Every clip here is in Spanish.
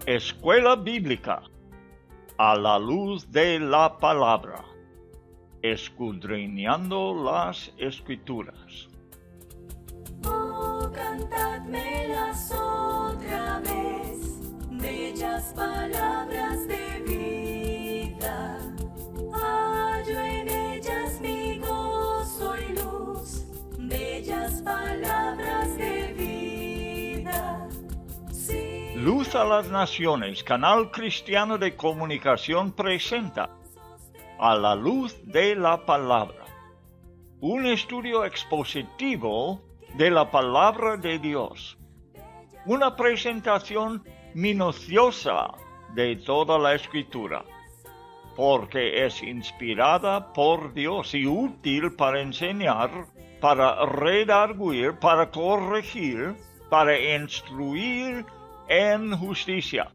Escuela Bíblica a la luz de la palabra, escudriñando las Escrituras. Oh, cantadmelas otra vez, bellas palabras de vida. Hallo en ellas mi gozo y luz, bellas palabras de vida. Sí. Luz a las Naciones, canal cristiano de comunicación, presenta A la luz de la palabra, un estudio expositivo de la palabra de Dios, una presentación minuciosa de toda la Escritura, porque es inspirada por Dios y útil para enseñar, para redarguir, para corregir, para instruir en justicia,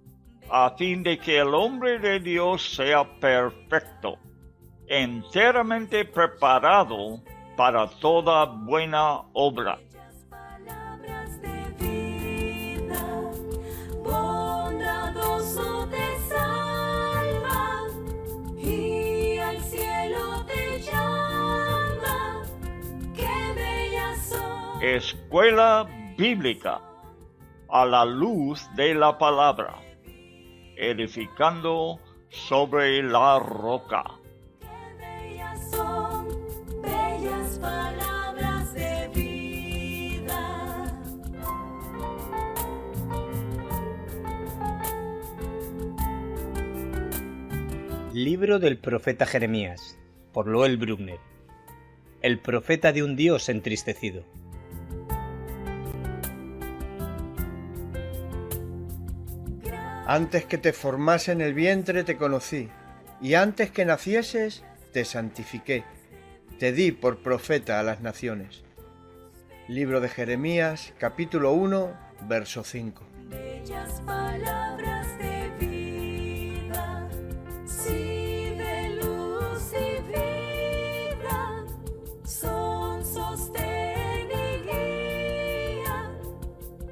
a fin de que el hombre de Dios sea perfecto, enteramente preparado para toda buena obra. Palabras de vida, bondadoso te salva y al cielo te llama. Qué bellas son. Escuela Bíblica a la luz de la palabra, edificando sobre la roca. Son bellas palabras de vida. Libro del profeta Jeremías, por Loel Bruckner. El profeta de un Dios entristecido. Antes que te formase en el vientre te conocí, y antes que nacieses te santifiqué, te di por profeta a las naciones. Libro de Jeremías, capítulo 1, verso 5. Bellas palabras de vida, sí, de luz y vida, son sostén y guía.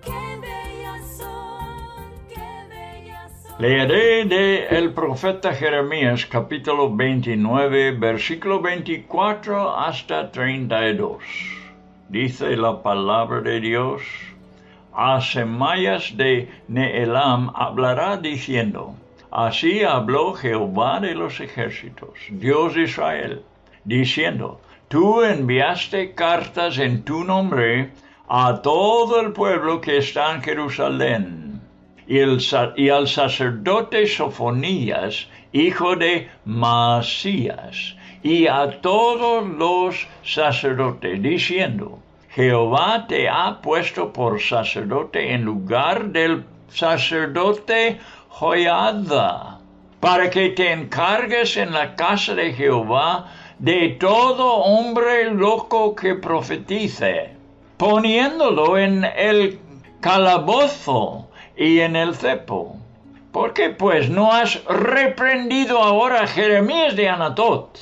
Qué bellas son, qué bellas son. Leeré de el profeta Jeremías, capítulo 29, versículo 24 hasta 32. Dice la palabra de Dios: a Semaías de Nehelam hablará diciendo: así habló Jehová de los ejércitos, Dios de Israel, diciendo: tú enviaste cartas en tu nombre a todo el pueblo que está en Jerusalén, y al sacerdote Sofonías, hijo de Maasías, y a todos los sacerdotes, diciendo: Jehová te ha puesto por sacerdote en lugar del sacerdote Joiada, para que te encargues en la casa de Jehová de todo hombre loco que profetice, poniéndolo en el calabozo y en el cepo. ¿Por qué pues no has reprendido ahora a Jeremías de Anatot,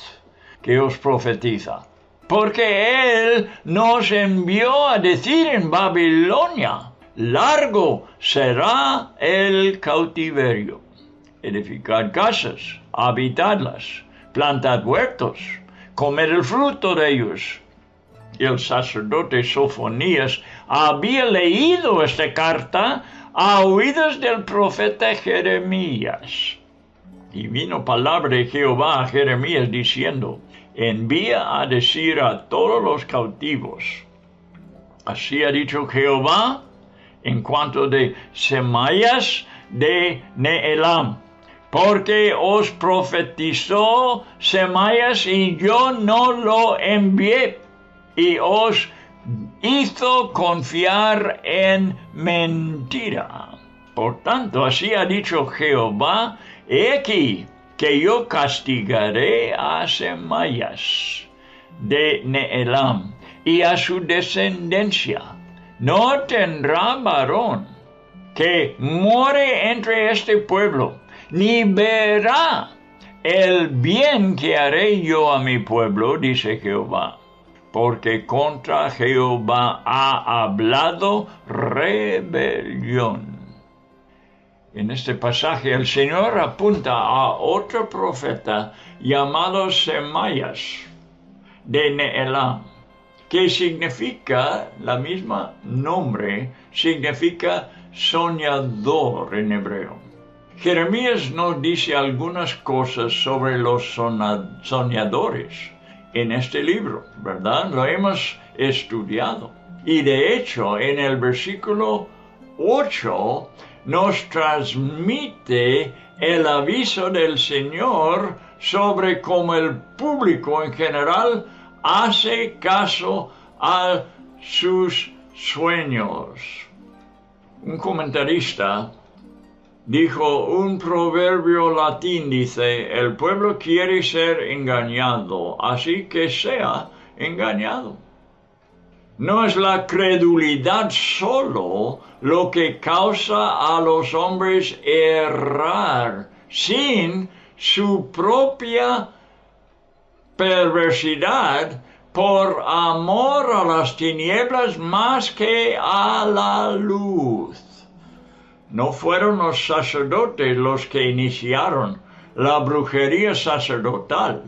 que os profetiza? Porque él nos envió a decir en Babilonia: largo será el cautiverio. Edificad casas, habitadlas, plantad huertos, comed el fruto de ellos. Y el sacerdote Sofonías había leído esta carta a oídos del profeta Jeremías. Y vino palabra de Jehová a Jeremías diciendo: envía a decir a todos los cautivos: así ha dicho Jehová en cuanto de Semaías de Nehelam, porque os profetizó Semaías y yo no lo envié, y os hizo confiar en mentira. Por tanto, así ha dicho Jehová: he aquí que yo castigaré a Semaías de Nehelam, y a su descendencia no tendrá varón que more entre este pueblo, ni verá el bien que haré yo a mi pueblo, dice Jehová, porque contra Jehová ha hablado rebelión. En este pasaje el Señor apunta a otro profeta llamado Semaías de Nehelam, que significa, la misma nombre, significa soñador en hebreo. Jeremías nos dice algunas cosas sobre los soñadores en este libro, ¿verdad? Lo hemos estudiado. Y de hecho, en el versículo 8 nos transmite el aviso del Señor sobre cómo el público en general hace caso a sus sueños. Un comentarista dijo, un proverbio latín dice, el pueblo quiere ser engañado, así que sea engañado. No es la credulidad solo lo que causa a los hombres errar, sin su propia perversidad por amor a las tinieblas más que a la luz. No fueron los sacerdotes los que iniciaron la brujería sacerdotal,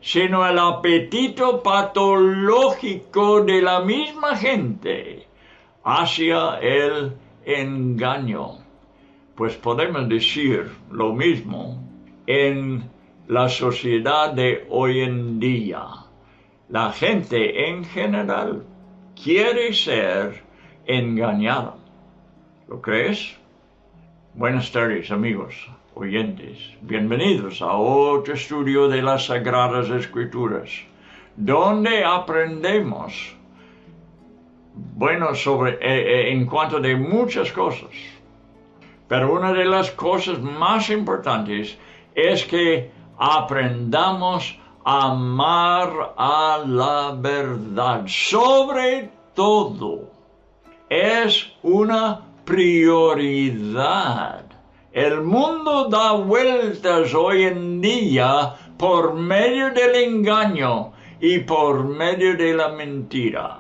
sino el apetito patológico de la misma gente hacia el engaño. Pues podemos decir lo mismo en la sociedad de hoy en día. La gente en general quiere ser engañada. ¿Lo crees? Buenas tardes, amigos oyentes. Bienvenidos a otro estudio de las Sagradas Escrituras, donde aprendemos, en cuanto de muchas cosas. Pero una de las cosas más importantes es que aprendamos a amar a la verdad. Sobre todo, es una prioridad. El mundo da vueltas hoy en día por medio del engaño y por medio de la mentira.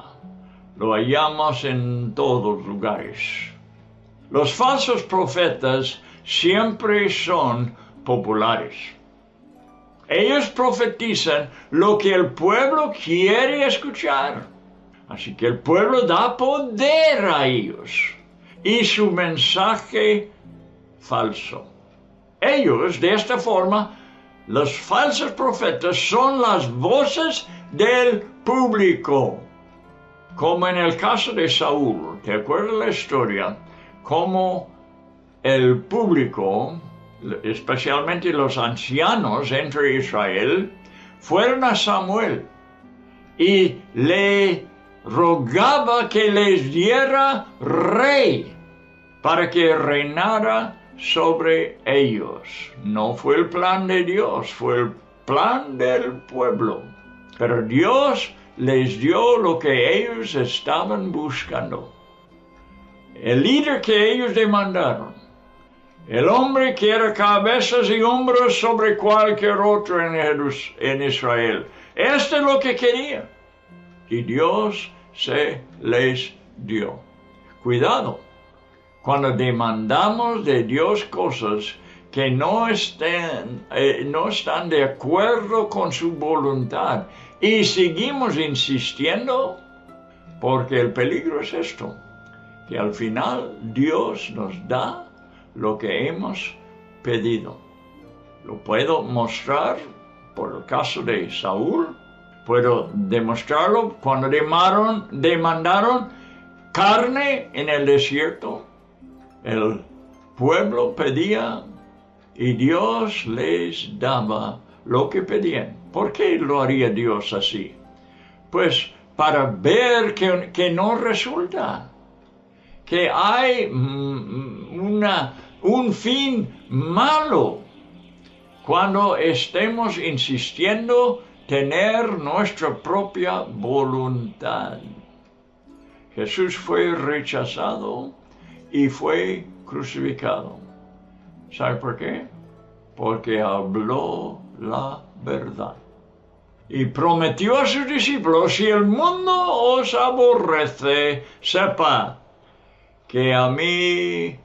Lo hallamos en todos lugares. Los falsos profetas siempre son populares. Ellos profetizan lo que el pueblo quiere escuchar. Así que el pueblo da poder a ellos y su mensaje falso. Ellos, de esta forma, los falsos profetas son las voces del público. Como en el caso de Saúl, ¿te acuerdas la historia? Como el público, especialmente los ancianos entre Israel, fueron a Samuel y le rogaba que les diera rey para que reinara sobre ellos. No fue el plan de Dios, fue el plan del pueblo. Pero Dios les dio lo que ellos estaban buscando. El líder que ellos demandaron. El hombre que era cabezas y hombros sobre cualquier otro en Israel. Esto es lo que quería. Y Dios se les dio. Cuidado. Cuando demandamos de Dios cosas que no están de acuerdo con su voluntad y seguimos insistiendo, porque el peligro es esto, que al final Dios nos da lo que hemos pedido. Lo puedo mostrar por el caso de Saúl, puedo demostrarlo cuando demandaron carne en el desierto. El pueblo pedía y Dios les daba lo que pedían. ¿Por qué lo haría Dios así? Pues para ver que no resulta, que hay un fin malo cuando estemos insistiendo tener nuestra propia voluntad. Jesús fue rechazado y fue crucificado. ¿Sabe por qué? Porque habló la verdad. Y prometió a sus discípulos, si el mundo os aborrece, sepa que a mí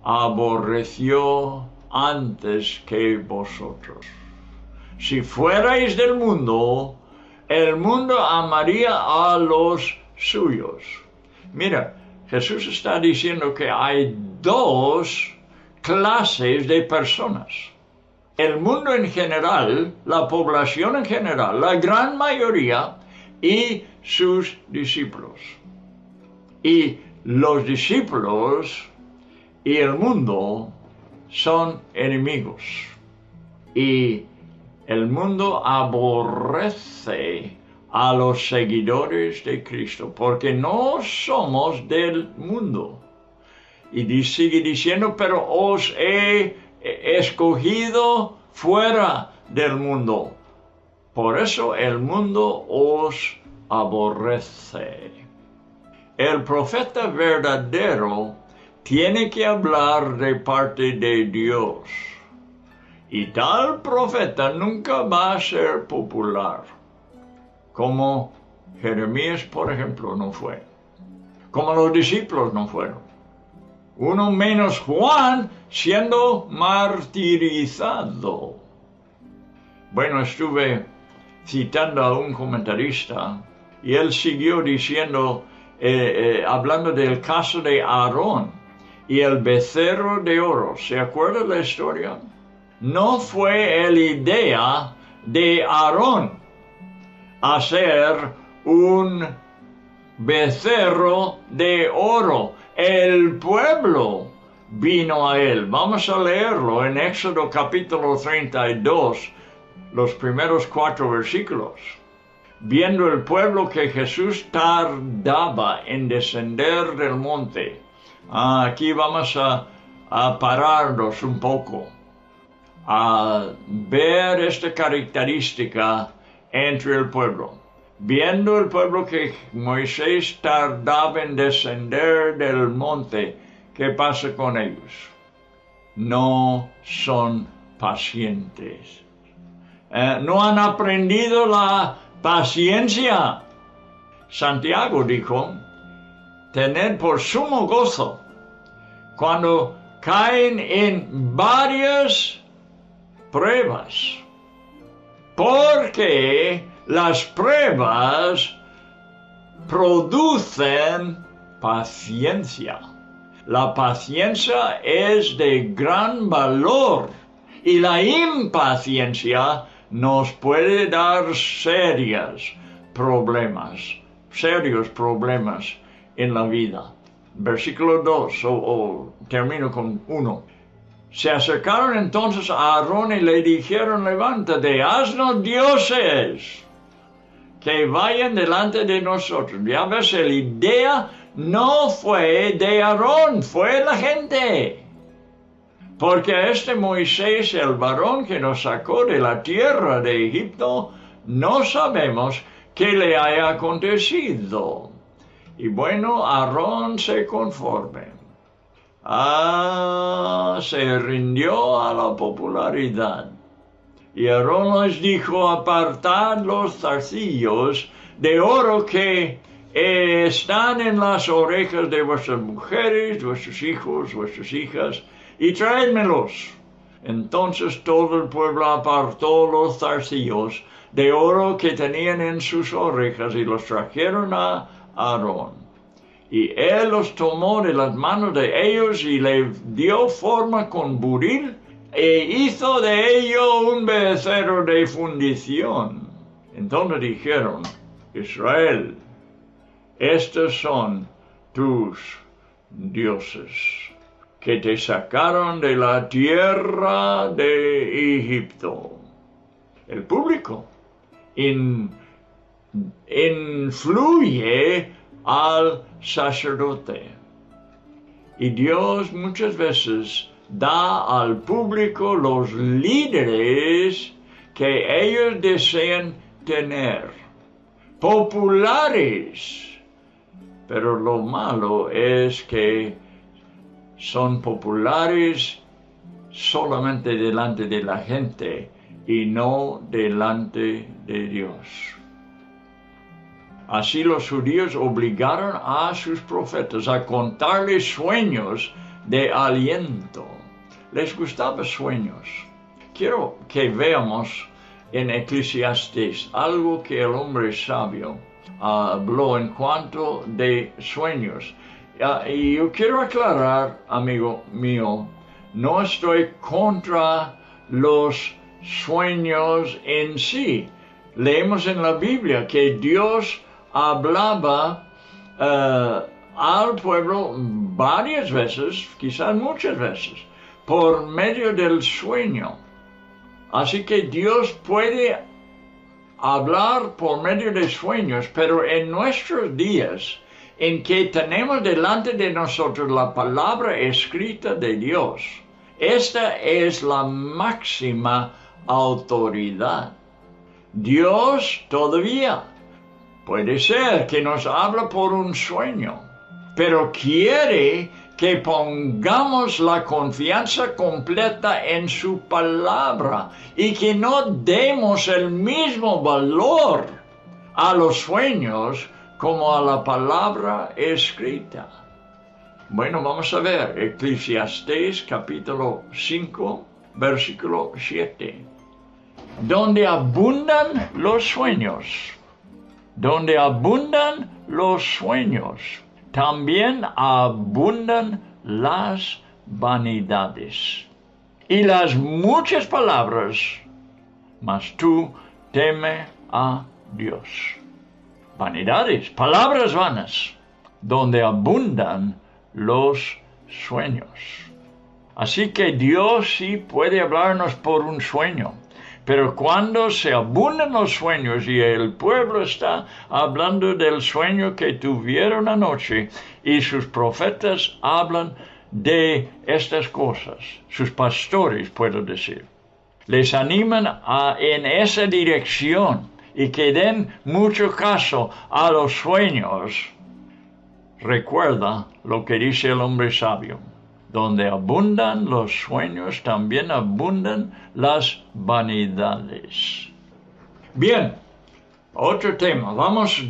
aborreció antes que vosotros. Si fuerais del mundo, el mundo amaría a los suyos. Mira, Jesús está diciendo que hay dos clases de personas. El mundo en general, la población en general, la gran mayoría y sus discípulos. Y los discípulos y el mundo son enemigos. Y el mundo aborrece a los seguidores de Cristo, porque no somos del mundo. Y sigue diciendo, pero os he escogido fuera del mundo. Por eso el mundo os aborrece. El profeta verdadero tiene que hablar de parte de Dios. Y tal profeta nunca va a ser popular, como Jeremías, por ejemplo, no fue, como los discípulos no fueron. Uno menos Juan siendo martirizado. Bueno, estuve citando a un comentarista y él siguió diciendo, hablando del caso de Aarón y el becerro de oro. ¿Se acuerda la historia? No fue la idea de Aarón hacer un becerro de oro. El pueblo vino a él. Vamos a leerlo en Éxodo capítulo 32, los primeros 4 versículos. Viendo el pueblo que Jesús tardaba en descender del monte. Aquí vamos a pararnos un poco, a ver esta característica entre el pueblo. Viendo el pueblo que Moisés tardaba en descender del monte, ¿qué pasa con ellos? No son pacientes. No han aprendido la paciencia. Santiago dijo, tened por sumo gozo cuando caen en varias pruebas, porque las pruebas producen paciencia. La paciencia es de gran valor y la impaciencia nos puede dar serios problemas en la vida. Versículo 2, termino con 1. Se acercaron entonces a Aarón y le dijeron, levántate, haznos dioses que vayan delante de nosotros. Ya ves, la idea no fue de Aarón, fue la gente. Porque este Moisés, el varón que nos sacó de la tierra de Egipto, no sabemos qué le haya acontecido. Y bueno, Aarón se conforme. Se rindió a la popularidad. Y Aarón les dijo, apartad los zarcillos de oro que están en las orejas de vuestras mujeres, vuestros hijos, vuestras hijas, y traédmelos. Entonces todo el pueblo apartó los zarcillos de oro que tenían en sus orejas y los trajeron a Aarón. Y él los tomó de las manos de ellos y le dio forma con buril e hizo de ello un becerro de fundición. Entonces dijeron, Israel, estos son tus dioses que te sacaron de la tierra de Egipto. El público influye al sacerdote. Y Dios muchas veces da al público los líderes que ellos desean tener, populares. Pero lo malo es que son populares solamente delante de la gente y no delante de Dios. Así los judíos obligaron a sus profetas a contarles sueños de aliento. Les gustaban sueños. Quiero que veamos en Eclesiastés algo que el hombre sabio habló en cuanto de sueños. Y yo quiero aclarar, amigo mío, no estoy contra los sueños en sí. Leemos en la Biblia que Dios hablaba al pueblo varias veces, quizás muchas veces, por medio del sueño. Así que Dios puede hablar por medio de sueños, pero en nuestros días, en que tenemos delante de nosotros la palabra escrita de Dios, esta es la máxima autoridad. Dios todavía puede ser que nos habla por un sueño, pero quiere que pongamos la confianza completa en su palabra y que no demos el mismo valor a los sueños como a la palabra escrita. Bueno, vamos a ver Eclesiastés capítulo 5, versículo 7. Donde abundan los sueños, donde abundan los sueños, también abundan las vanidades y las muchas palabras, mas tú teme a Dios. Vanidades, palabras vanas, donde abundan los sueños. Así que Dios sí puede hablarnos por un sueño. Pero cuando se abundan los sueños y el pueblo está hablando del sueño que tuvieron anoche y sus profetas hablan de estas cosas, sus pastores, puedo decir, les animan en esa dirección y que den mucho caso a los sueños. Recuerda lo que dice el hombre sabio. Donde abundan los sueños, también abundan las vanidades. Bien, otro tema.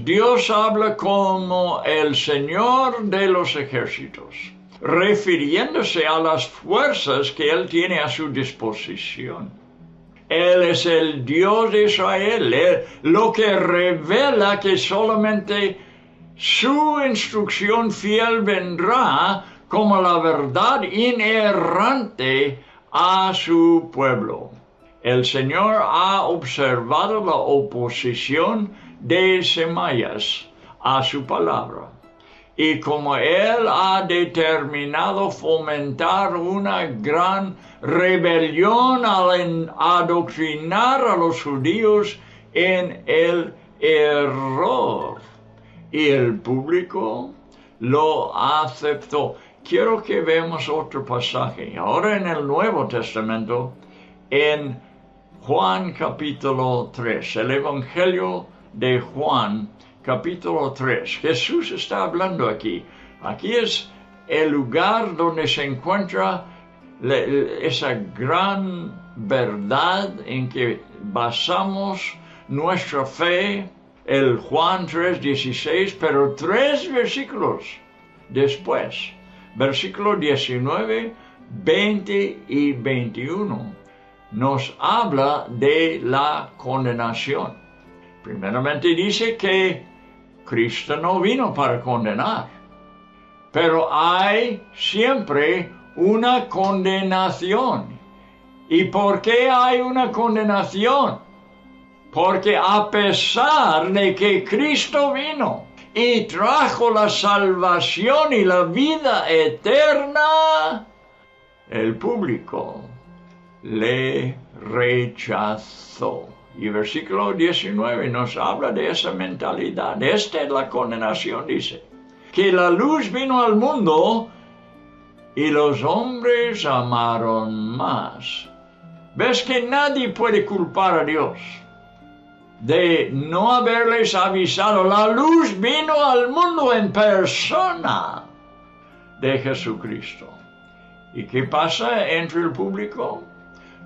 Dios habla como el Señor de los ejércitos, refiriéndose a las fuerzas que Él tiene a su disposición. Él es el Dios de Israel, lo que revela que solamente su instrucción fiel vendrá como la verdad inerrante a su pueblo. El Señor ha observado la oposición de Semaías a su palabra, y como Él ha determinado fomentar una gran rebelión al adoctrinar a los judíos en el error, y el público lo aceptó. Quiero que veamos otro pasaje, ahora en el Nuevo Testamento, en Juan capítulo 3, el Evangelio de Juan capítulo 3. Jesús está hablando aquí. Aquí es el lugar donde se encuentra esa gran verdad en que basamos nuestra fe, el Juan 3:16, pero 3 versículos después. Versículo 19, 20 y 21 nos habla de la condenación. Primeramente dice que Cristo no vino para condenar, pero hay siempre una condenación. ¿Y por qué hay una condenación? Porque a pesar de que Cristo vino y trajo la salvación y la vida eterna, el público le rechazó. Y versículo 19 nos habla de esa mentalidad. Esta es la condenación, dice, que la luz vino al mundo y los hombres amaron más. ¿Ves que nadie puede culpar a Dios de no haberles avisado? La luz vino al mundo en persona de Jesucristo. ¿Y qué pasa entre el público?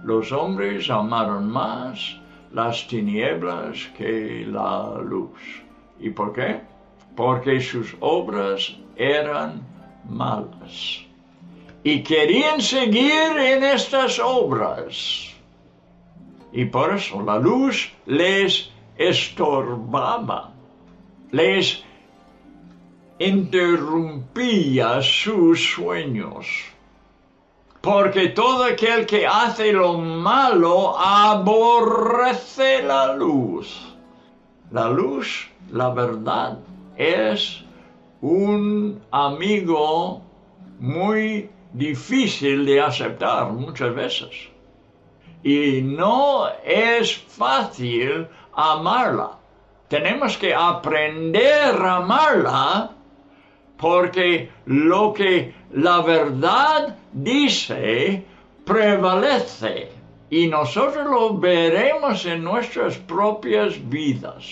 Los hombres amaron más las tinieblas que la luz. ¿Y por qué? Porque sus obras eran malas. y querían seguir en estas obras. Y por eso la luz les estorbaba, les interrumpía sus sueños. Porque todo aquel que hace lo malo aborrece la luz. La luz, la verdad, es un amigo muy difícil de aceptar muchas veces. Y no es fácil amarla. Tenemos que aprender a amarla porque lo que la verdad dice prevalece. Y nosotros lo veremos en nuestras propias vidas.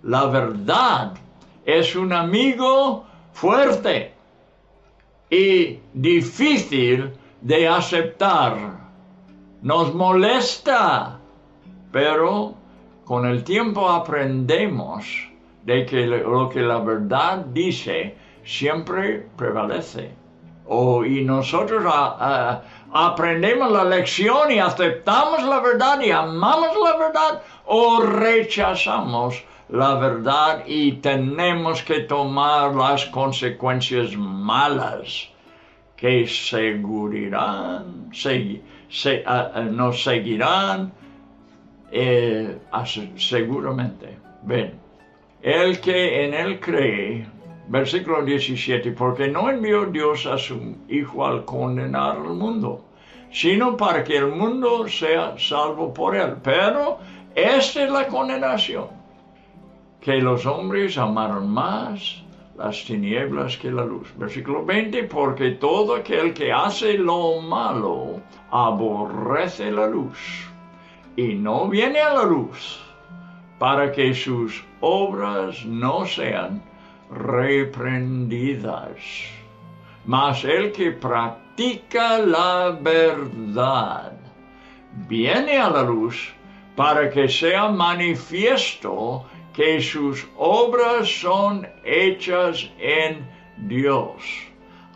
La verdad es un amigo fuerte y difícil de aceptar. Nos molesta, pero con el tiempo aprendemos de que lo que la verdad dice siempre prevalece. Y nosotros aprendemos la lección y aceptamos la verdad y amamos la verdad, o rechazamos la verdad y tenemos que tomar las consecuencias malas que nos seguirán seguramente. Ven, el que en él cree, versículo 17, porque no envió Dios a su Hijo al condenar al mundo, sino para que el mundo sea salvo por él. Pero esta es la condenación, que los hombres amaron más las tinieblas que la luz. Versículo 20, porque todo aquel que hace lo malo aborrece la luz y no viene a la luz, para que sus obras no sean reprendidas. Mas el que practica la verdad viene a la luz, para que sea manifiesto que sus obras son hechas en Dios.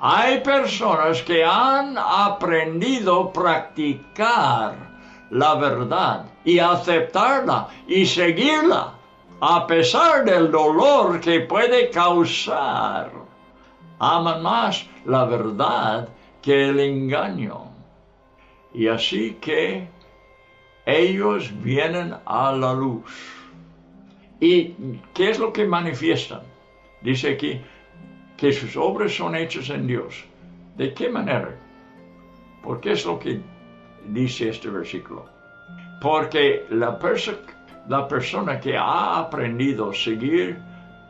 Hay personas que han aprendido a practicar la verdad y aceptarla y seguirla, a pesar del dolor que puede causar. Aman más la verdad que el engaño. Y así que ellos vienen a la luz. ¿Y qué es lo que manifiestan? Dice aquí que sus obras son hechas en Dios. ¿De qué manera? Porque es lo que dice este versículo. Porque la persona que ha aprendido a seguir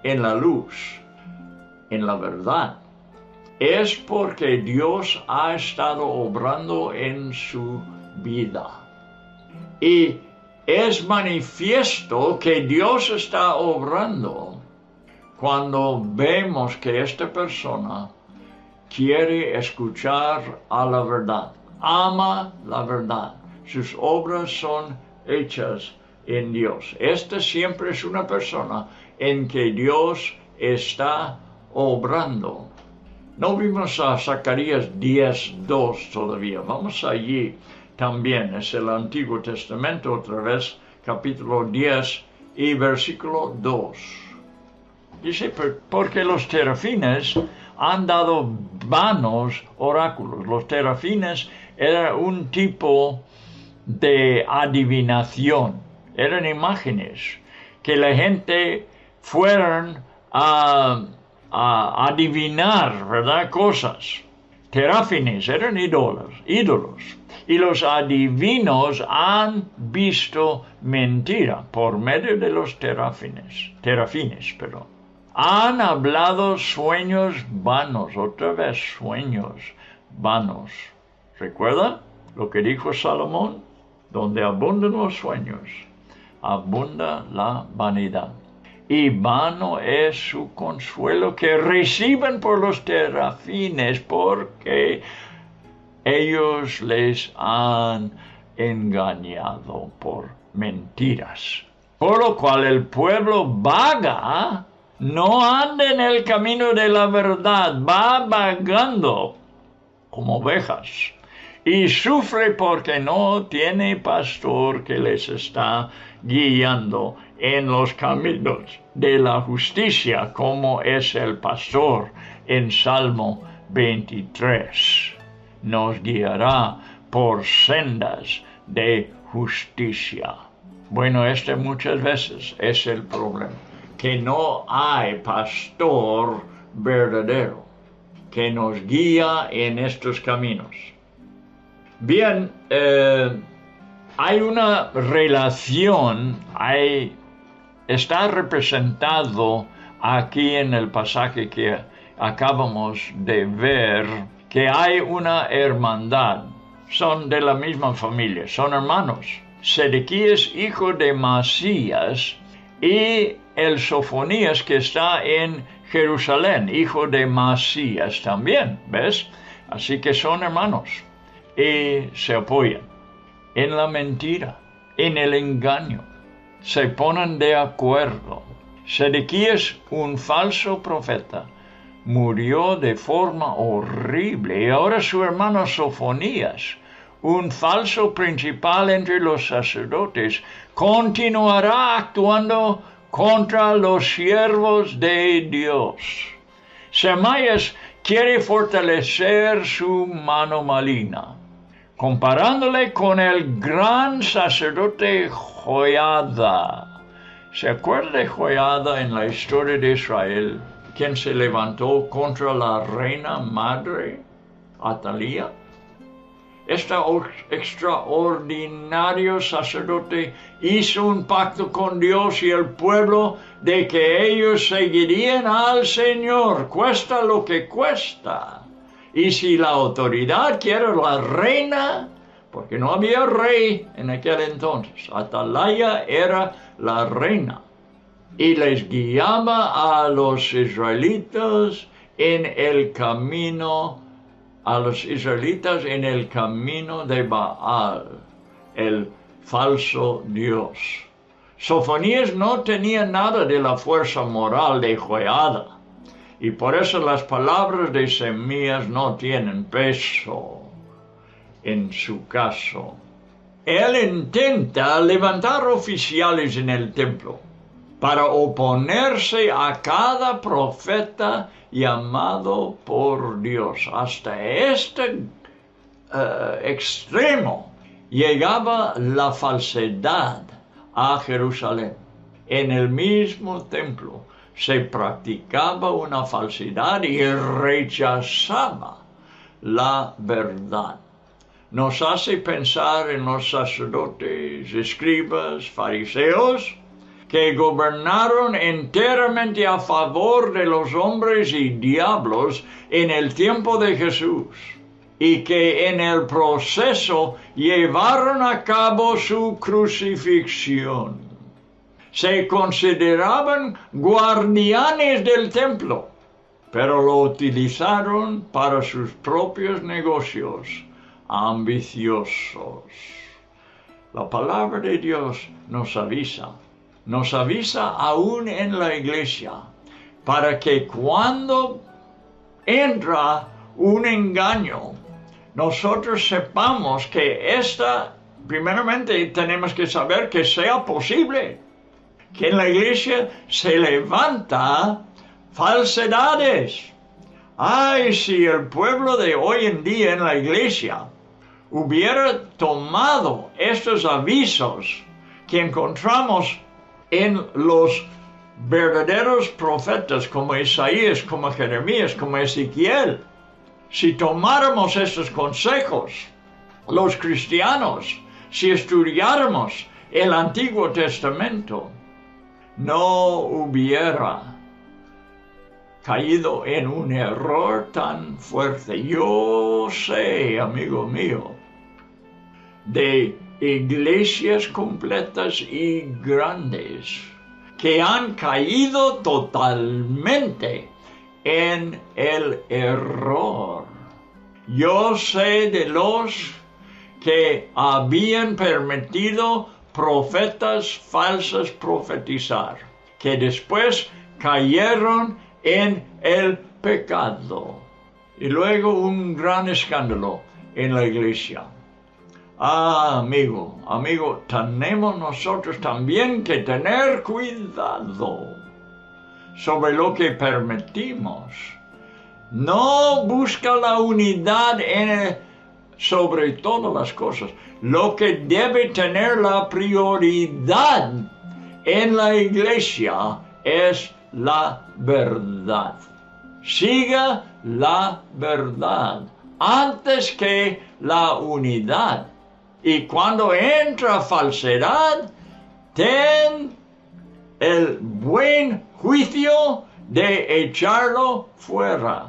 en la luz, en la verdad, es porque Dios ha estado obrando en su vida. Y es manifiesto que Dios está obrando cuando vemos que esta persona quiere escuchar a la verdad, ama la verdad, sus obras son hechas en Dios. Esta siempre es una persona en que Dios está obrando. No vimos a Zacarías 10:2 todavía, vamos allí. También es el Antiguo Testamento, otra vez, capítulo 10 y versículo 2. Dice, porque los terafines han dado vanos oráculos. Los terafines eran un tipo de adivinación. Eran imágenes que la gente fueran a adivinar, ¿verdad? Cosas. Terafines eran ídolos. Y los adivinos han visto mentira por medio de los terafines. Han hablado sueños vanos, otra vez sueños vanos. ¿Recuerda lo que dijo Salomón? Donde abundan los sueños, abunda la vanidad. Y vano es su consuelo que reciben por los terafines, porque ellos les han engañado por mentiras. Por lo cual el pueblo vaga, no anda en el camino de la verdad, va vagando como ovejas, y sufre porque no tiene pastor que les está guiando en los caminos de la justicia, como es el pastor en Salmo 23. Nos guiará por sendas de justicia. Bueno, muchas veces es el problema, que no hay pastor verdadero que nos guía en estos caminos. Bien, hay una relación, está representado aquí en el pasaje que acabamos de ver, que hay una hermandad, son de la misma familia, son hermanos. Sedequías, hijo de Masías, y el Sofonías, que está en Jerusalén, hijo de Masías también, ¿ves? Así que son hermanos, y se apoyan en la mentira, en el engaño, se ponen de acuerdo. Sedequías, un falso profeta, murió de forma horrible, y ahora su hermano Sofonías, un falso principal entre los sacerdotes, continuará actuando contra los siervos de Dios. Semaías quiere fortalecer su mano maligna, comparándole con el gran sacerdote Joiada. ¿Se acuerda de Joiada en la historia de Israel, quien se levantó contra la reina madre Atalía? Este extraordinario sacerdote hizo un pacto con Dios y el pueblo de que ellos seguirían al Señor, cuesta lo que cuesta. Y si la autoridad quiere la reina, porque no había rey en aquel entonces, Atalaya era la reina, y les guiaba a los israelitas en el camino de Baal, el falso Dios. Sofonías no tenía nada de la fuerza moral de Joiada, y por eso las palabras de Semaías no tienen peso en su caso. Él intenta levantar oficiales en el templo para oponerse a cada profeta llamado por Dios. Hasta este extremo llegaba la falsedad a Jerusalén. En el mismo templo se practicaba una falsedad y rechazaba la verdad. Nos hace pensar en los sacerdotes, escribas, fariseos, que gobernaron enteramente a favor de los hombres y diablos en el tiempo de Jesús, y que en el proceso llevaron a cabo su crucifixión. Se consideraban guardianes del templo, pero lo utilizaron para sus propios negocios ambiciosos. La palabra de Dios nos avisa aún en la iglesia, para que cuando entra un engaño, nosotros sepamos que primeramente tenemos que saber que sea posible, que en la iglesia se levanta falsedades. Ay, si el pueblo de hoy en día en la iglesia hubiera tomado estos avisos que encontramos en los verdaderos profetas como Isaías, como Jeremías, como Ezequiel, si tomáramos estos consejos, los cristianos, si estudiáramos el Antiguo Testamento, no hubiera caído en un error tan fuerte. Yo sé, amigo mío, de iglesias completas y grandes que han caído totalmente en el error. Yo sé de los que habían permitido profetas falsos profetizar, que después cayeron en el pecado. Y luego un gran escándalo en la iglesia. Amigo, tenemos nosotros también que tener cuidado sobre lo que permitimos. No busca la unidad sobre todas las cosas. Lo que debe tener la prioridad en la iglesia es la verdad. Siga la verdad antes que la unidad. Y cuando entra falsedad, ten el buen juicio de echarlo fuera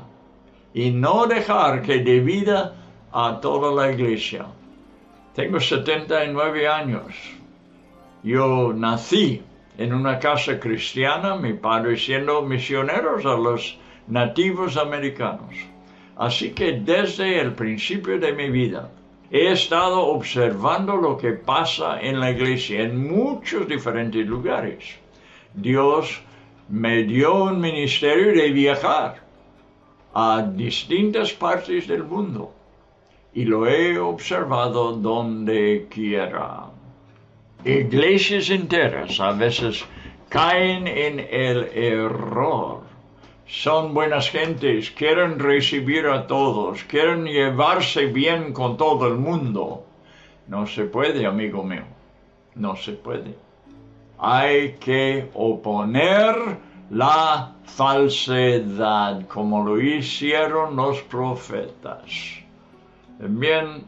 y no dejar que divida a toda la iglesia. Tengo 79 años. Yo nací en una casa cristiana, mi padre siendo misioneros a los nativos americanos. Así que desde el principio de mi vida he estado observando lo que pasa en la iglesia en muchos diferentes lugares. Dios me dio un ministerio de viajar a distintas partes del mundo y lo he observado donde quiera. Iglesias enteras a veces caen en el error. Son buenas gentes, quieren recibir a todos, quieren llevarse bien con todo el mundo. No se puede, amigo mío, no se puede. Hay que oponer la falsedad, como lo hicieron los profetas. Bien,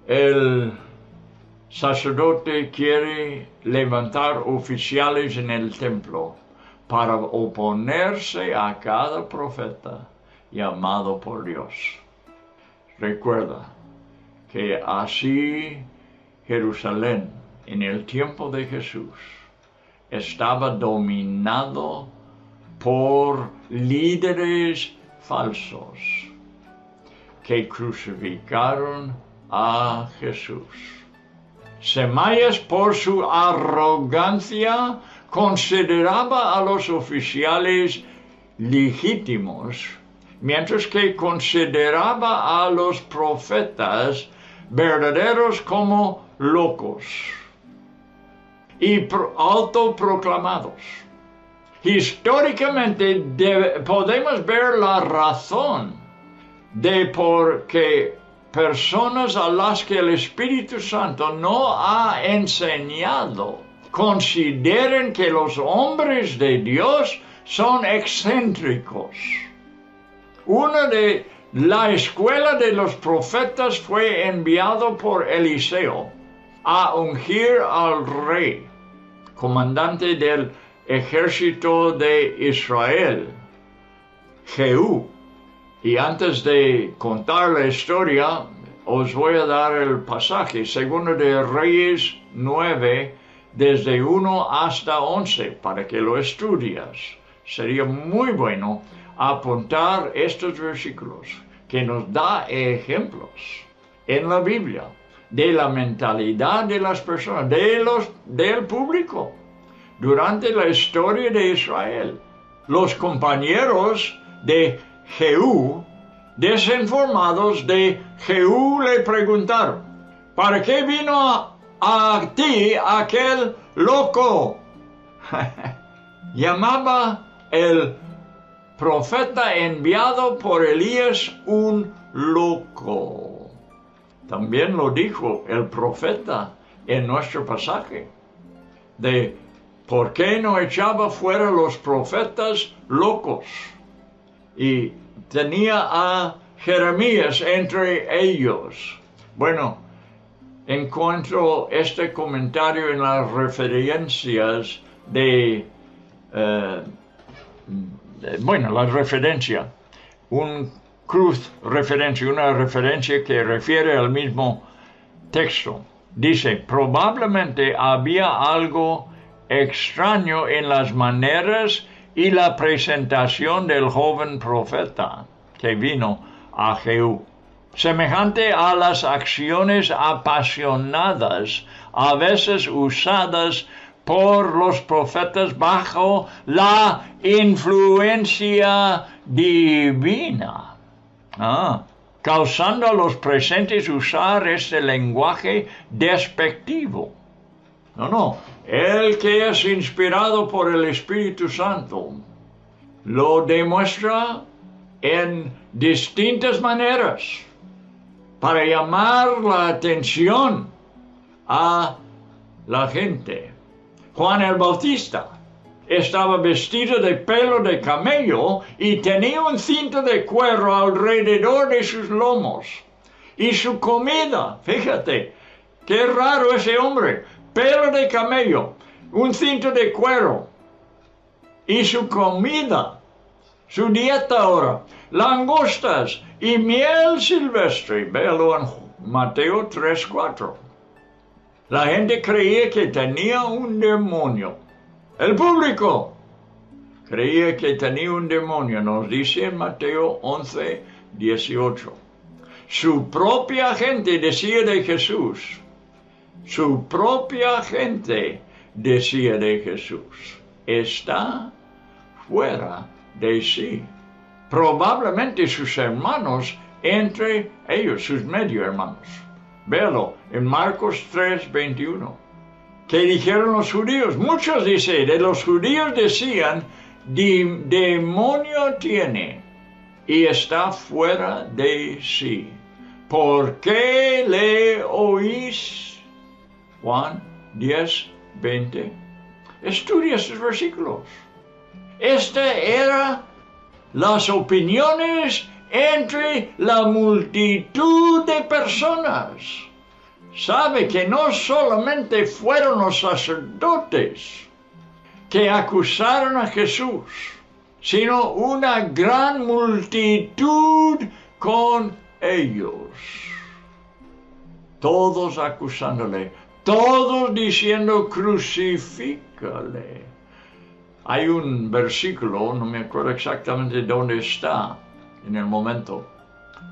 el sacerdote quiere levantar oficiales en el templo para oponerse a cada profeta llamado por Dios. Recuerda que así Jerusalén en el tiempo de Jesús estaba dominado por líderes falsos que crucificaron a Jesús. Semaías, por su arrogancia, consideraba a los oficiales legítimos, mientras que consideraba a los profetas verdaderos como locos y autoproclamados. Históricamente podemos ver la razón de por qué personas a las que el Espíritu Santo no ha enseñado consideren que los hombres de Dios son excéntricos. Una de la escuela de los profetas fue enviado por Eliseo a ungir al rey, comandante del ejército de Israel, Jehú. Y antes de contar la historia, os voy a dar el pasaje, Segundo de Reyes 9, desde 1 hasta 11, para que lo estudies. Sería muy bueno apuntar estos versículos, que nos da ejemplos en la Biblia de la mentalidad de las personas, del público, durante la historia de Israel. Los compañeros de Jehú, desinformados de Jehú, le preguntaron: ¿para qué vino a ti aquel loco? Llamaba el profeta enviado por Elías un loco. También lo dijo el profeta en nuestro pasaje, de por qué no echaba fuera los profetas locos. Y tenía a Jeremías entre ellos. Bueno, encuentro este comentario en las referencias la referencia, una referencia que refiere al mismo texto. Dice: probablemente había algo extraño en las maneras y la presentación del joven profeta que vino a Jehú, semejante a las acciones apasionadas, a veces usadas por los profetas bajo la influencia divina, causando a los presentes usar este lenguaje despectivo. No, el que es inspirado por el Espíritu Santo lo demuestra en distintas maneras para llamar la atención a la gente. Juan el Bautista estaba vestido de pelo de camello y tenía un cinto de cuero alrededor de sus lomos. Y su comida, fíjate, qué raro ese hombre, pelo de camello, un cinto de cuero. Y su comida, su dieta ahora, langostas y miel silvestre. Véalo en Mateo 3:4. La gente creía que tenía un demonio. El público creía que tenía un demonio, nos dice en Mateo 11:18. Su propia gente decía de Jesús. Su propia gente decía de Jesús. Está fuera de sí. Probablemente sus hermanos entre ellos, sus medio hermanos. Véalo en Marcos 3:21. ¿Qué dijeron los judíos? Muchos dice, de los judíos decían, demonio tiene y está fuera de sí. ¿Por qué le oís? Juan 10:20. Estudia estos versículos. Esta era las opiniones entre la multitud de personas. Sabe que no solamente fueron los sacerdotes que acusaron a Jesús, sino una gran multitud con ellos. Todos acusándole, todos diciendo crucifícale. Hay un versículo, no me acuerdo exactamente dónde está en el momento,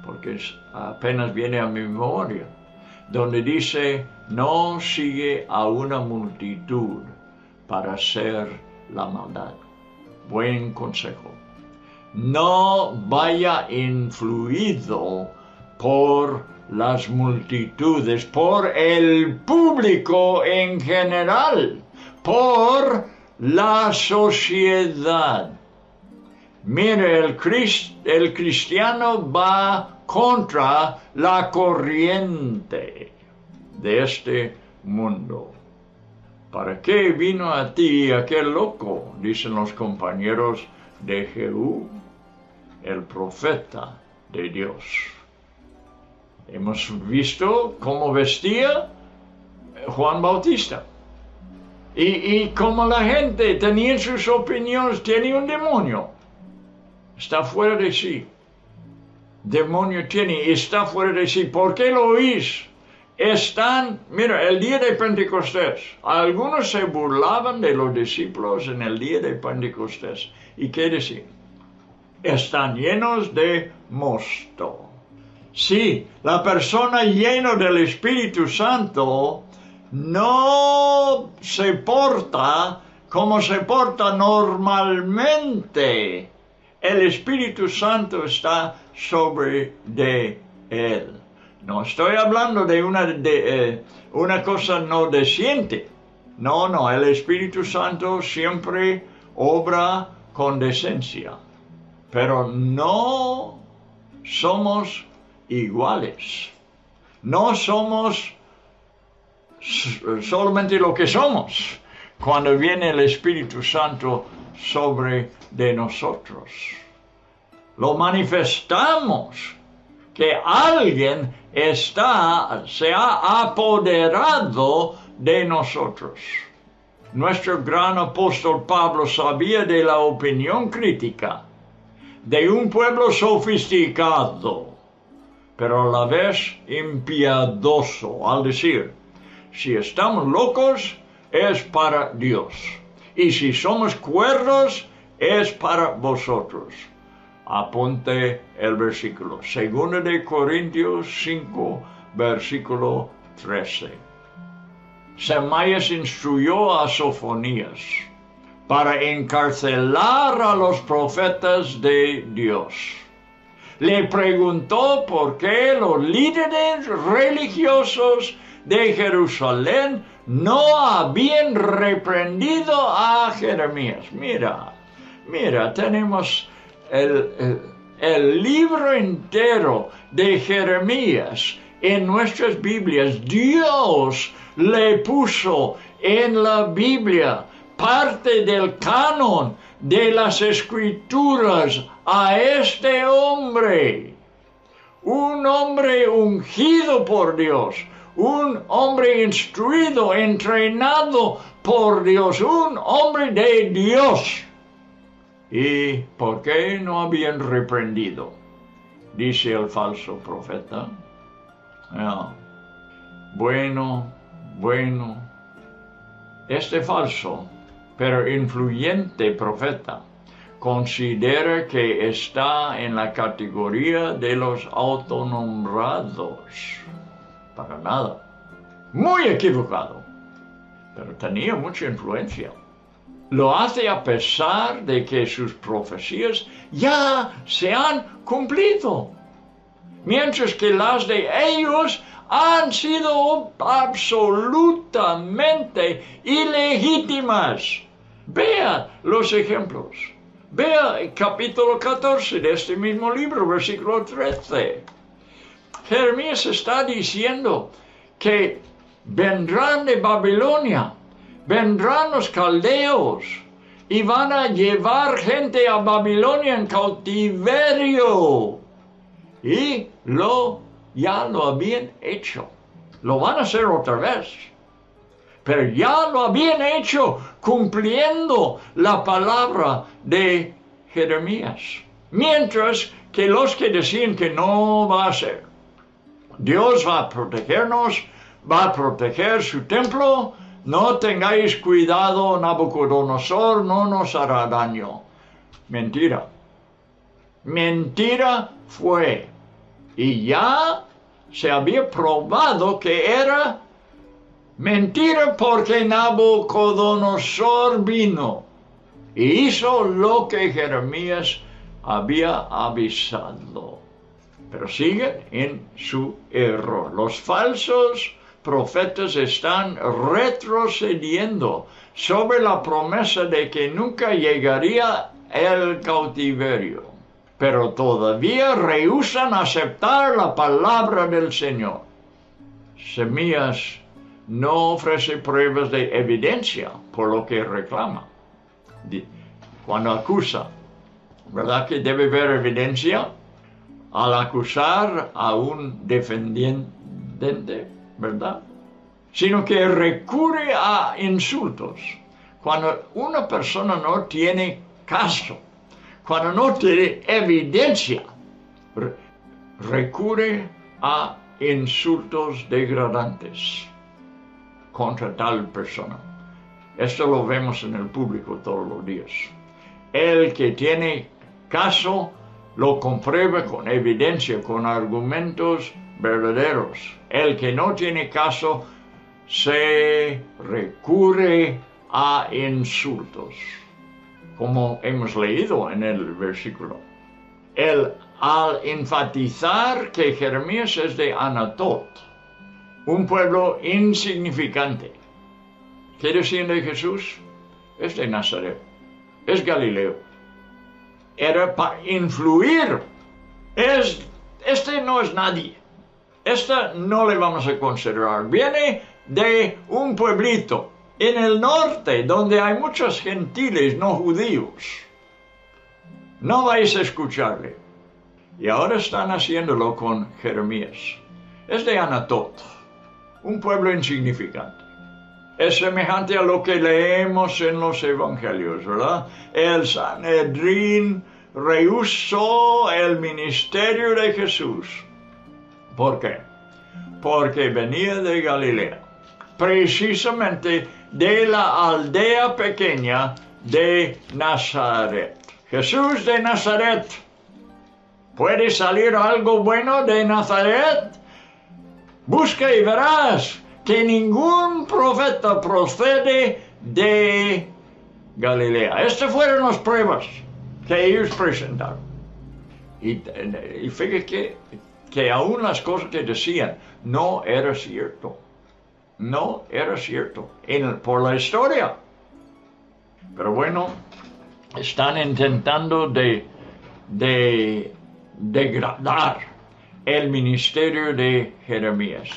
porque apenas viene a mi memoria, donde dice, no sigue a una multitud para hacer la maldad. Buen consejo. No vaya influido por las multitudes, por el público en general, por la sociedad. Mire, el cristiano va contra la corriente de este mundo. ¿Para qué vino a ti aquel loco? Dicen los compañeros de Jehú, el profeta de Dios. Hemos visto cómo vestía Juan Bautista. Y como la gente tenía sus opiniones, tiene un demonio. Está fuera de sí. Demonio tiene y está fuera de sí. ¿Por qué lo oís? Mira, el día de Pentecostés, algunos se burlaban de los discípulos en el día de Pentecostés. ¿Y qué decían? Están llenos de mosto. Sí, la persona llena del Espíritu Santo no se porta como se porta normalmente. El Espíritu Santo está sobre de él. No estoy hablando de una cosa no decente. No, el Espíritu Santo siempre obra con decencia. Pero no somos iguales. No somos solamente lo que somos cuando viene el Espíritu Santo sobre de nosotros. Lo manifestamos que alguien se ha apoderado de nosotros. Nuestro gran apóstol Pablo sabía de la opinión crítica de un pueblo sofisticado, pero a la vez impiedoso, al decir, si estamos locos, es para Dios. Y si somos cuerdos, es para vosotros. Apunte el versículo. 2 de Corintios 5, versículo 13. Semaías instruyó a Sofonías para encarcelar a los profetas de Dios. Le preguntó por qué los líderes religiosos de Jerusalén no habían reprendido a Jeremías. Mira, tenemos el libro entero de Jeremías en nuestras Biblias. Dios le puso en la Biblia parte del canon de las Escrituras a este hombre. Un hombre ungido por Dios, un hombre instruido, entrenado por Dios, un hombre de Dios. ¿Y por qué no habían reprendido? Dice el falso profeta. Bueno, este falso pero influyente profeta considera que está en la categoría de los autonombrados. Para nada. Muy equivocado. Pero tenía mucha influencia. Lo hace a pesar de que sus profecías ya se han cumplido, mientras que las de ellos han sido absolutamente ilegítimas. Vea los ejemplos. Vea el capítulo 14 de este mismo libro, versículo 13. Jeremías está diciendo que vendrán de Babilonia, vendrán los caldeos y van a llevar gente a Babilonia en cautiverio. Y ya lo habían hecho. Lo van a hacer otra vez. Pero ya lo habían hecho cumpliendo la palabra de Jeremías. Mientras que los que decían que no va a ser. Dios va a protegernos, va a proteger su templo. No tengáis cuidado, Nabucodonosor no nos hará daño. Mentira. Mentira fue. Y ya se había probado que era mentira porque Nabucodonosor vino y hizo lo que Jeremías había avisado. Pero siguen en su error. Los falsos profetas están retrocediendo sobre la promesa de que nunca llegaría el cautiverio, pero todavía rehúsan aceptar la palabra del Señor. Semías no ofrece pruebas de evidencia por lo que reclama. Cuando acusa, ¿verdad que debe haber evidencia? Al acusar a un defendiente, ¿verdad? Sino que recurre a insultos. Cuando una persona no tiene caso, cuando no tiene evidencia, recurre a insultos degradantes contra tal persona. Esto lo vemos en el público todos los días. El que tiene caso lo comprueba con evidencia, con argumentos verdaderos. El que no tiene caso se recurre a insultos, como hemos leído en el versículo. Al enfatizar que Jeremías es de Anatot, un pueblo insignificante. ¿Qué decían de Jesús? Es de Nazaret, es Galileo. Era para influir. Este no es nadie. Esta no le vamos a considerar. Viene de un pueblito en el norte donde hay muchos gentiles no judíos. No vais a escucharle. Y ahora están haciéndolo con Jeremías. Es de Anatot, un pueblo insignificante. Es semejante a lo que leemos en los evangelios, ¿verdad? El Sanedrín rehusó el ministerio de Jesús. ¿Por qué? Porque venía de Galilea, precisamente de la aldea pequeña de Nazaret. Jesús de Nazaret. ¿Puede salir algo bueno de Nazaret? Busca y verás que ningún profeta procede de Galilea. Estas fueron las pruebas que ellos presentaron. Y fíjate que aún las cosas que decían no era cierto. No era cierto por la historia. Pero bueno, están intentando de degradar el ministerio de Jeremías.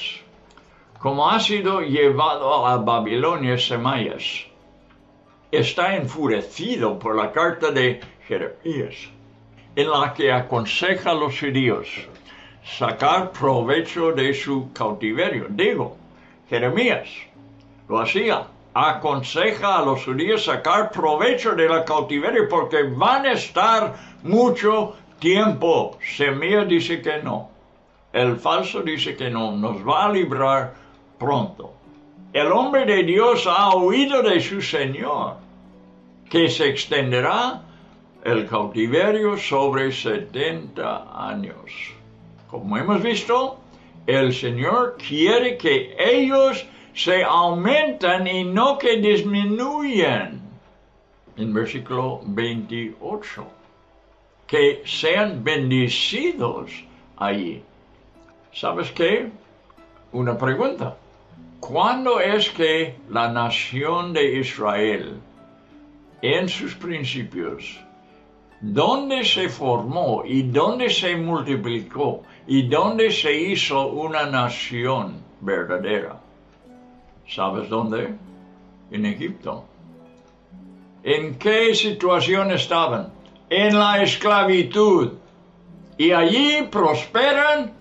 Como ha sido llevado a Babilonia, Semaías está enfurecido por la carta de Jeremías, en la que aconseja a los judíos sacar provecho de su cautiverio. Digo, Jeremías lo hacía, aconseja a los judíos sacar provecho del cautiverio porque van a estar mucho tiempo. Semías dice que no. El falso dice que no, nos va a librar pronto. El hombre de Dios ha oído de su Señor que se extenderá el cautiverio sobre 70 años. Como hemos visto, el Señor quiere que ellos se aumenten y no que disminuyan. En versículo 28. Que sean bendecidos allí. ¿Sabes qué? Una pregunta. ¿Cuándo es que la nación de Israel, en sus principios, dónde se formó y dónde se multiplicó y dónde se hizo una nación verdadera? ¿Sabes dónde? En Egipto. ¿En qué situación estaban? En la esclavitud. Y allí prosperan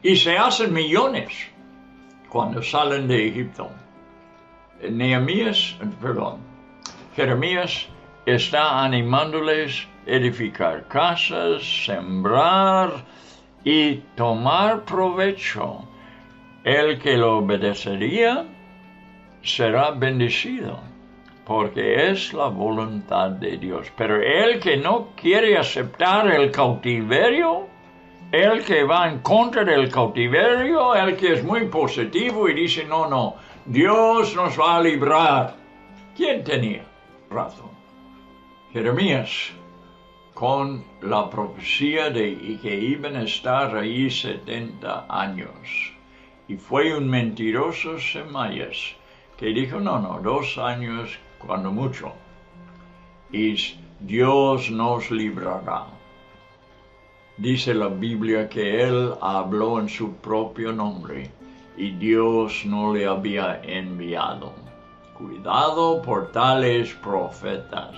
y se hacen millones cuando salen de Egipto. Jeremías está animándoles a edificar casas, sembrar y tomar provecho. El que lo obedecería será bendecido, porque es la voluntad de Dios. Pero el que no quiere aceptar el cautiverio, el que va en contra del cautiverio, el que es muy positivo y dice, no, Dios nos va a librar. ¿Quién tenía razón? Jeremías, con la profecía de que iban a estar ahí 70 años. Y fue un mentiroso Semaías que dijo, no, 2 años cuando mucho. Y Dios nos librará. Dice la Biblia que él habló en su propio nombre y Dios no le había enviado. Cuidado por tales profetas.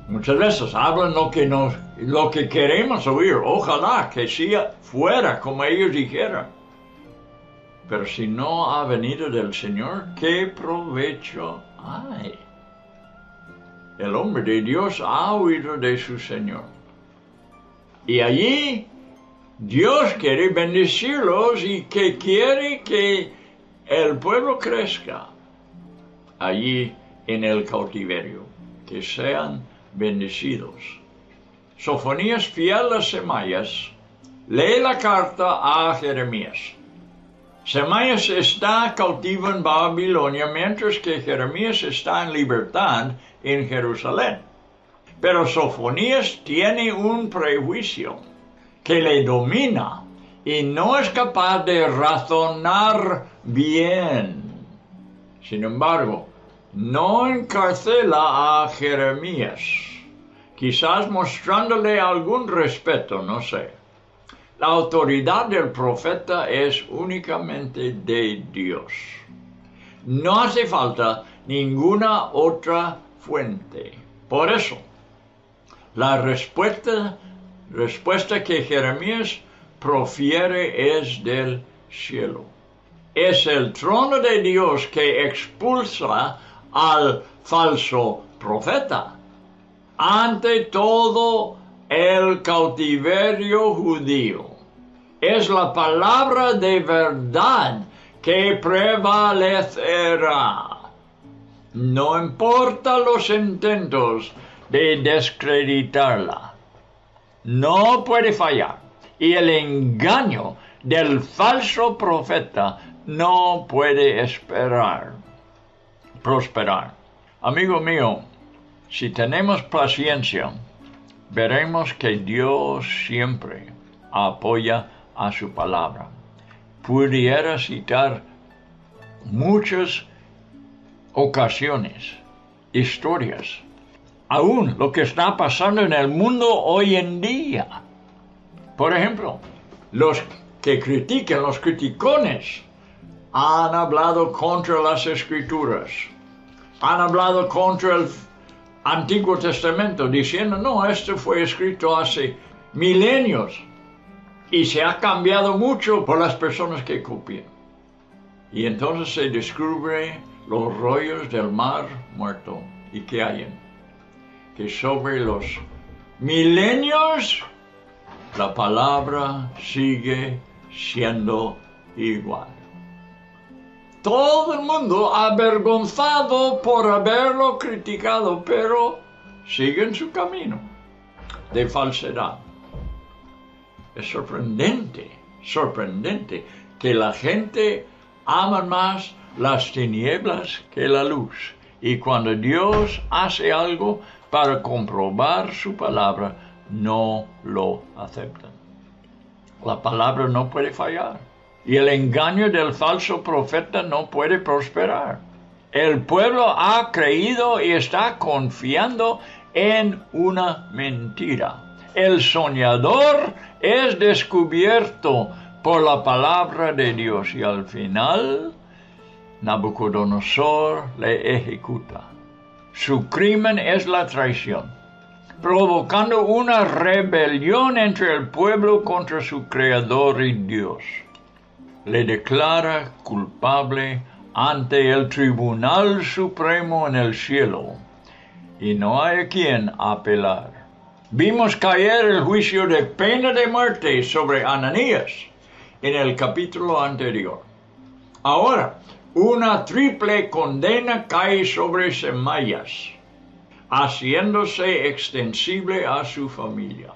Muchas veces hablan lo que queremos oír. Ojalá que sea fuera como ellos dijeran. Pero si no ha venido del Señor, ¿qué provecho hay? El hombre de Dios ha oído de su Señor. Y allí Dios quiere bendecirlos y que quiere que el pueblo crezca allí en el cautiverio, que sean bendecidos. Sofonías, fiel a Semaías, lee la carta a Jeremías. Semaías está cautivo en Babilonia, mientras que Jeremías está en libertad en Jerusalén. Pero Sofonías tiene un prejuicio que le domina y no es capaz de razonar bien. Sin embargo, no encarcela a Jeremías, quizás mostrándole algún respeto, no sé. La autoridad del profeta es únicamente de Dios. No hace falta ninguna otra fuente. Por eso, la respuesta que Jeremías profiere es del cielo. Es el trono de Dios que expulsa al falso profeta. Ante todo el cautiverio judío, es la palabra de verdad que prevalecerá. No importa los intentos de descreditarla. No puede fallar. Y el engaño del falso profeta no puede prosperar. Amigo mío, si tenemos paciencia, veremos que Dios siempre apoya a su palabra. Pudiera citar muchas ocasiones, historias, aún lo que está pasando en el mundo hoy en día. Por ejemplo, los que critican, los criticones, han hablado contra las Escrituras, han hablado contra el Antiguo Testamento, diciendo, no, esto fue escrito hace milenios y se ha cambiado mucho por las personas que copian. Y entonces se descubre los rollos del mar muerto. ¿Y qué hay? Que sobre los milenios la palabra sigue siendo igual. Todo el mundo avergonzado por haberlo criticado, pero sigue en su camino de falsedad. Es sorprendente que la gente ama más las tinieblas que la luz. Y cuando Dios hace algo para comprobar su palabra, no lo aceptan. La palabra no puede fallar. Y el engaño del falso profeta no puede prosperar. El pueblo ha creído y está confiando en una mentira. El soñador es descubierto por la palabra de Dios y al final Nabucodonosor le ejecuta. Su crimen es la traición, provocando una rebelión entre el pueblo contra su Creador y Dios. Le declara culpable ante el Tribunal Supremo en el cielo, y no hay a quien apelar. Vimos caer el juicio de pena de muerte sobre Ananías en el capítulo anterior. Ahora, una triple condena cae sobre Semaías, haciéndose extensible a su familia.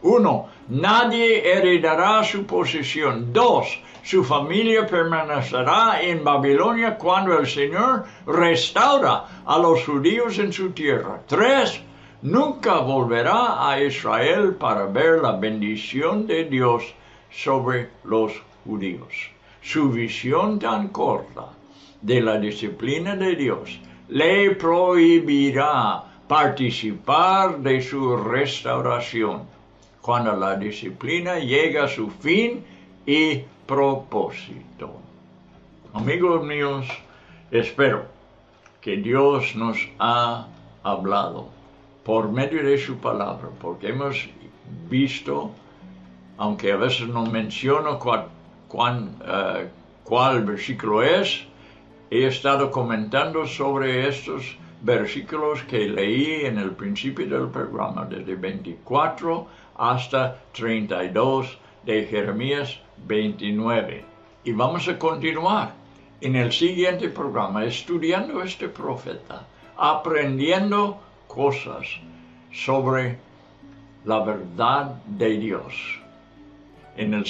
1. Nadie heredará su posesión. 2. Su familia permanecerá en Babilonia cuando el Señor restaura a los judíos en su tierra. 3. Nunca volverá a Israel para ver la bendición de Dios sobre los judíos. Su visión tan corta de la disciplina de Dios le prohibirá participar de su restauración cuando la disciplina llega a su fin y propósito. Amigos míos, espero que Dios nos ha hablado por medio de su palabra, porque hemos visto, aunque a veces no menciono cuál versículo es, he estado comentando sobre estos versículos que leí en el principio del programa, desde 24 hasta 32 de Jeremías 29. Y vamos a continuar en el siguiente programa estudiando este profeta, aprendiendo cosas sobre la verdad de Dios. En la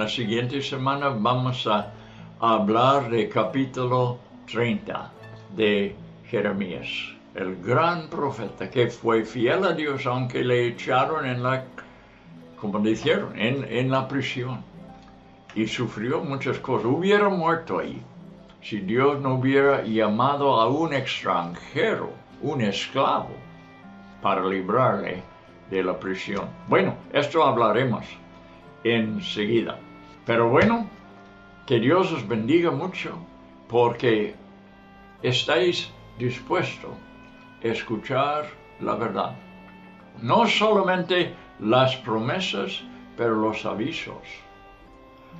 siguiente semana vamos a hablar del capítulo 30 de Jeremías, el gran profeta que fue fiel a Dios aunque le echaron en la prisión y sufrió muchas cosas. Hubiera muerto ahí si Dios no hubiera llamado a un extranjero, un esclavo, para librarle de la prisión. Bueno, esto hablaremos enseguida. Pero bueno, que Dios os bendiga mucho porque estáis dispuestos a escuchar la verdad. No solamente las promesas, pero los avisos.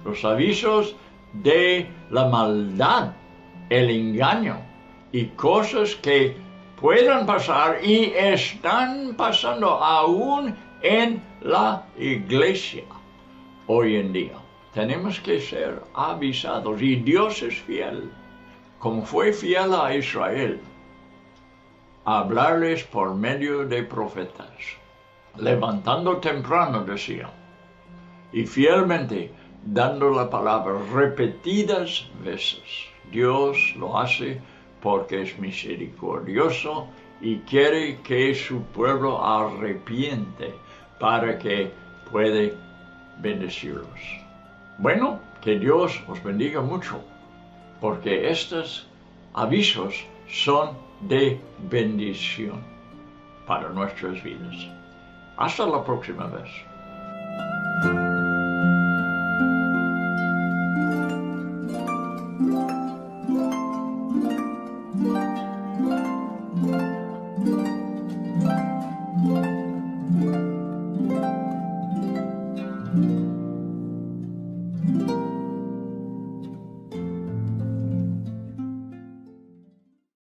Los avisos de la maldad, el engaño y cosas que puedan pasar y están pasando aún en la iglesia hoy en día. Tenemos que ser avisados y Dios es fiel, como fue fiel a Israel, a hablarles por medio de profetas, levantando temprano, decía, y fielmente dando la palabra repetidas veces. Dios lo hace porque es misericordioso y quiere que su pueblo arrepiente para que pueda bendecirlos. Bueno, que Dios os bendiga mucho, porque estos avisos son de bendición para nuestras vidas. Hasta la próxima vez.